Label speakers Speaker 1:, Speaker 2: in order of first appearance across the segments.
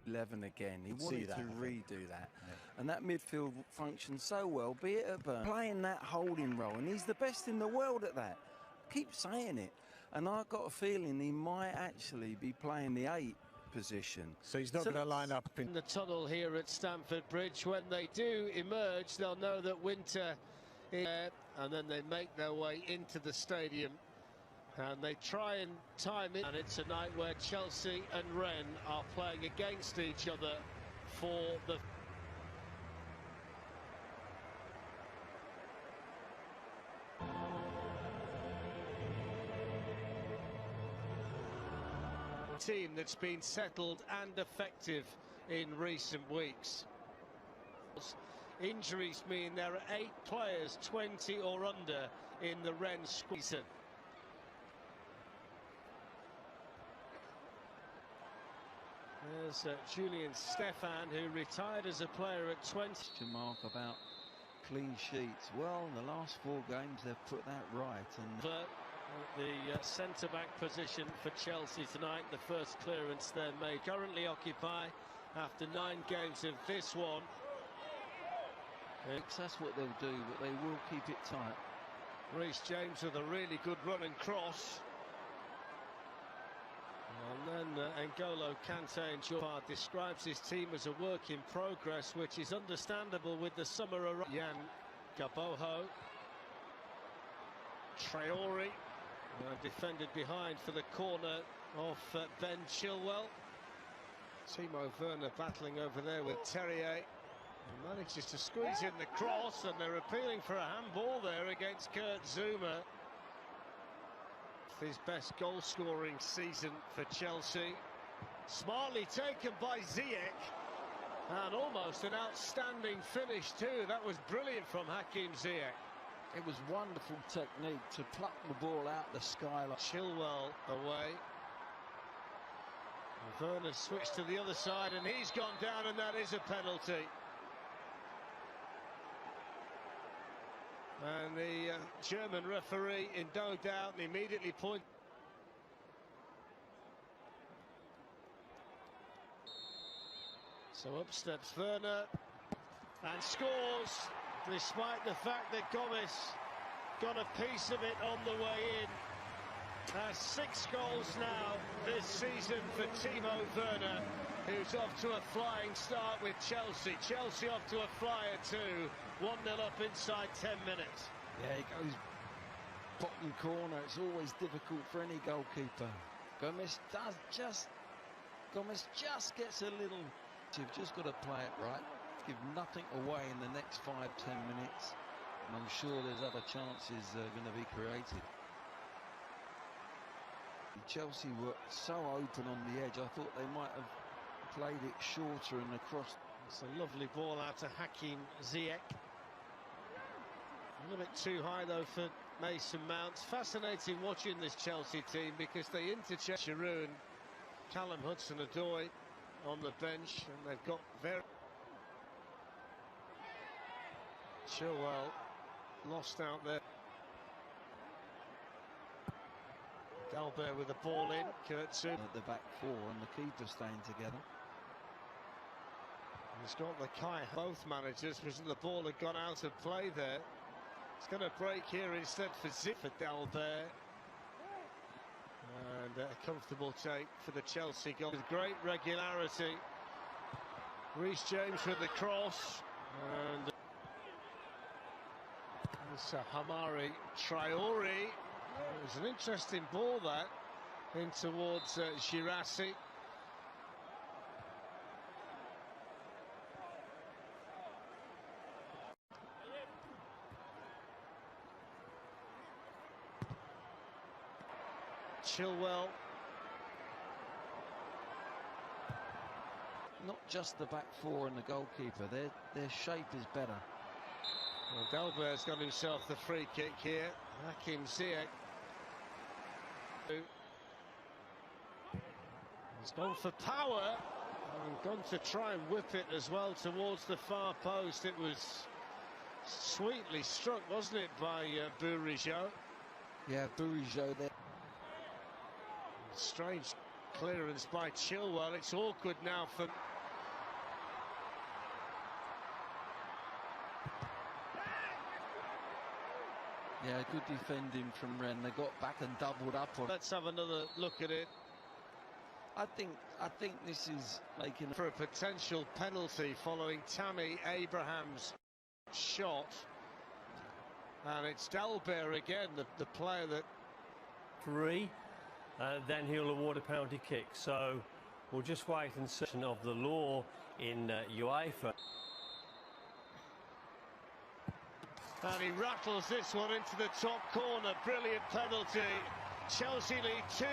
Speaker 1: 11 again. He wanted to redo that. Yeah. And that midfield functioned so well, be it at Burnley, playing that holding role. And he's the best in the world at that. Keep saying it. And I've got a feeling he might actually be playing the 8 position.
Speaker 2: So he's not going to line up in
Speaker 3: the tunnel here at Stamford Bridge. When they do emerge, they'll know that winter is there, and then they make their way into the stadium. And they try and time it, and it's a night where Chelsea and Rennes are playing against each other for the team that's been settled and effective in recent weeks. Injuries mean there are 8 players 20 or under in the Rennes squad. There's Julian Stefan, who retired as a player at 20.
Speaker 1: To mark about clean sheets. Well, in the last 4 games they've put that right. And
Speaker 3: the centre-back position for Chelsea tonight, the first clearance they're made. Currently occupy after 9 games of this one.
Speaker 1: That's what they'll do, but they will keep it tight.
Speaker 3: Reece James with a really good run and cross. And then N'Golo Kante and Jordan describes his team as a work in progress, which is understandable with the summer around. Yan Gaboho. Traore defended behind for the corner of Ben Chilwell. Timo Werner battling over there with Terrier. He manages to squeeze in the cross, and they're appealing for a handball there against Kurt Zouma. His best goal-scoring season for Chelsea. Smartly taken by Ziyech, and almost an outstanding finish too. That was brilliant from Hakim Ziyech.
Speaker 1: It was wonderful technique to pluck the ball out the skyline.
Speaker 3: Chilwell away. And Werner switched to the other side, and he's gone down, and that is a penalty. And the German referee, in no doubt, immediately pointed. So up steps Werner and scores, despite the fact that Gomez got a piece of it on the way in. 6 goals now this season for Timo Werner, who's off to a flying start with Chelsea. Chelsea off to a flyer too. 1-0 up inside 10 minutes.
Speaker 1: Yeah, he goes bottom corner. It's always difficult for any goalkeeper. Gomez just gets a little. You've just got to play it right. Give nothing away in the next 5-10 minutes. And I'm sure there's other chances going to be created. Chelsea were so open on the edge, I thought they might have played it shorter and across.
Speaker 3: It's a lovely ball out to Hakim Ziyech. A little bit too high though for Mason Mount. Fascinating watching this Chelsea team because they interchange Giroud and Callum Hudson-Odoi on the bench, and they've got very... Chilwell lost out there. Dalbert with the ball in. Kurt Zouma
Speaker 1: at the back 4 and the keeper staying together.
Speaker 3: He's got the Kai. Both managers, was the ball had gone out of play there. It's going to break here instead for Dalbert. And a comfortable take for the Chelsea goal with great regularity. Reece James with the cross, and it's Hamari Traore. It was an interesting ball that in towards Girassi. Chilwell.
Speaker 1: Not just the back 4 and the goalkeeper, their shape is better.
Speaker 3: Well, Dalbert's got himself the free kick here. Hakim Ziyech. He's gone for power and gone to try and whip it as well towards the far post. It was sweetly struck, wasn't it, by Bourigeaud?
Speaker 1: Yeah, Bourigeaud there.
Speaker 3: Strange clearance by Chilwell. It's awkward now for
Speaker 1: Yeah, good defending from Rennes. They got back and doubled up on.
Speaker 3: Let's have another look at it.
Speaker 1: I think this is making
Speaker 3: for a potential penalty following Tammy Abraham's shot. And it's Dalbert again, the player that...
Speaker 2: then he'll award a penalty kick. So we'll just wait and see of the law in UEFA.
Speaker 3: And he rattles this one into the top corner. Brilliant penalty. Chelsea lead 2-0,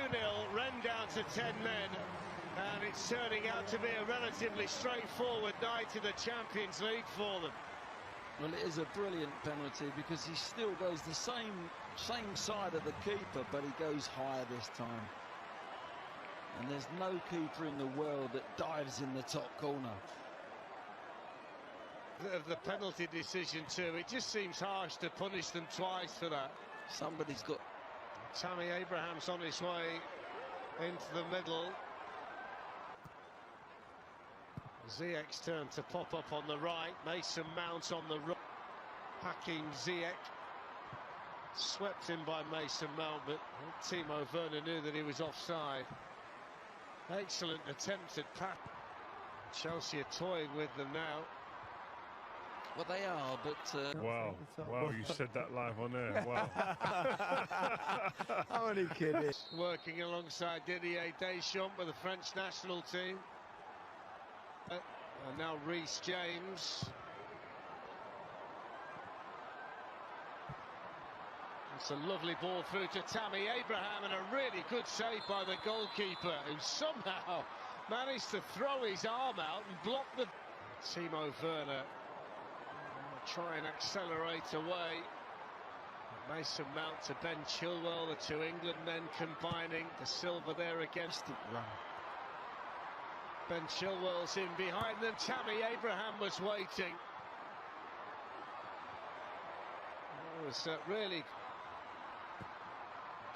Speaker 3: Rennes down to 10 men. And it's turning out to be a relatively straightforward night in the Champions League for them.
Speaker 1: Well, it is a brilliant penalty because he still goes the same side of the keeper, but he goes higher this time. And there's no keeper in the world that dives in the top corner.
Speaker 3: The penalty decision too, it just seems harsh to punish them twice for that.
Speaker 1: Somebody's got...
Speaker 3: Tammy Abraham's on his way into the middle. Ziyech's turn to pop up on the right. Mason Mount on the right. Hakim Ziyech swept in by Mason Mount, but Timo Werner knew that he was offside. Excellent attempt at pass. Chelsea are toying with them now.
Speaker 1: Well, they are, but...
Speaker 4: Wow, you said that live on air, wow.
Speaker 1: I'm only kidding.
Speaker 3: Working alongside Didier Deschamps with the French national team. And now Reece James. It's a lovely ball through to Tammy Abraham, and a really good save by the goalkeeper, who somehow managed to throw his arm out and block the... Timo Werner try and accelerate away. Mason Mount to Ben Chilwell, the two England men combining. The Silva there against it run. Ben Chilwell's in behind them. Tammy Abraham was waiting. It was really...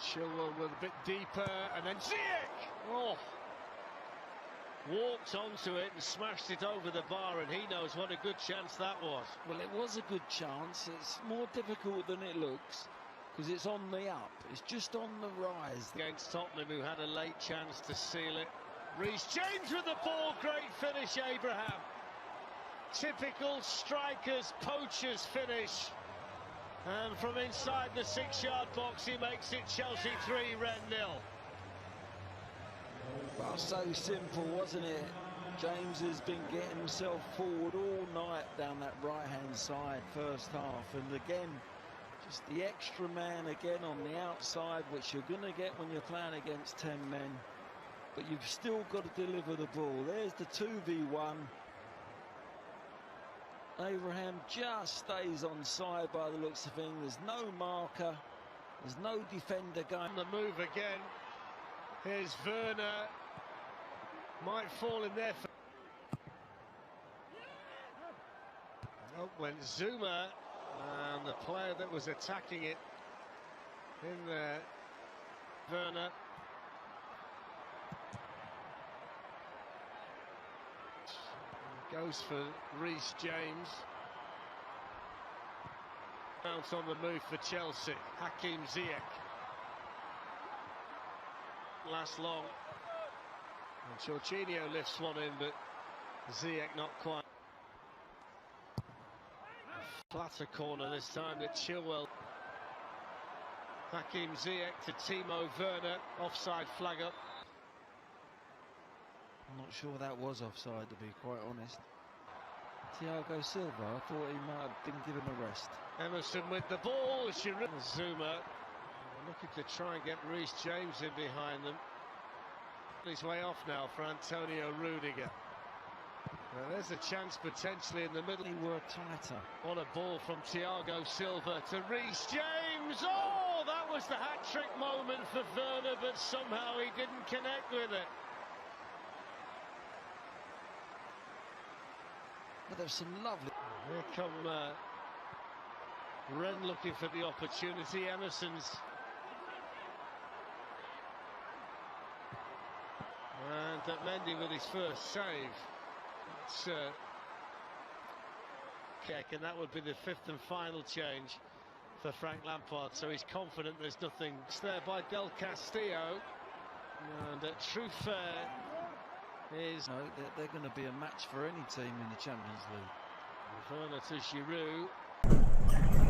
Speaker 3: Chilwell with a bit deeper, and then Ziyech! Oh! Walked onto it and smashed it over the bar, and he knows what a good chance that was.
Speaker 1: Well, it was a good chance. It's more difficult than it looks because it's on the up. It's just on the rise.
Speaker 3: Against Tottenham, who had a late chance to seal it. Reece James with the ball. Great finish, Abraham. Typical strikers, poachers finish. And from inside the 6-yard box, he makes it Chelsea 3, Rennes 0.
Speaker 1: Well, so simple, wasn't it? James has been getting himself forward all night down that right-hand side first half. And again, just the extra man again on the outside, which you're going to get when you're playing against 10 men. But you've still got to deliver the ball. There's the 2v1. Abraham just stays on side by the looks of things. There's no marker. There's no defender going.
Speaker 3: The move again. Here's Werner. Might fall in there. Up went Zuma, and the player that was attacking it in there, Werner. Goes for Reece James. Bounce on the move for Chelsea. Hakim Ziyech. Last long. And Jorginho lifts one in, but Ziyech not quite. Flatter corner this time to Chilwell. Hakim Ziyech to Timo Werner. Offside flag up.
Speaker 1: I'm not sure that was offside, to be quite honest. Thiago Silva, I thought he might have been given a rest.
Speaker 3: Emerson with the ball. Zuma looking to try and get Reece James in behind them. His way off now for Antonio Rudiger. Now there's a chance potentially in the middle.
Speaker 1: They were tighter.
Speaker 3: On a ball from Thiago Silva to Reece James. Oh, that was the hat-trick moment for Werner, but somehow he didn't connect with it.
Speaker 1: But there's some lovely...
Speaker 3: Here come Rennes looking for the opportunity. Emerson's... And Mendy with his first save. It's kick, and that would be the 5th and final change for Frank Lampard, so he's confident there's nothing. It's there by Del Castillo, and true fair is...
Speaker 1: No, they're going to be a match for any team in the Champions League.
Speaker 3: Werner to Giroud.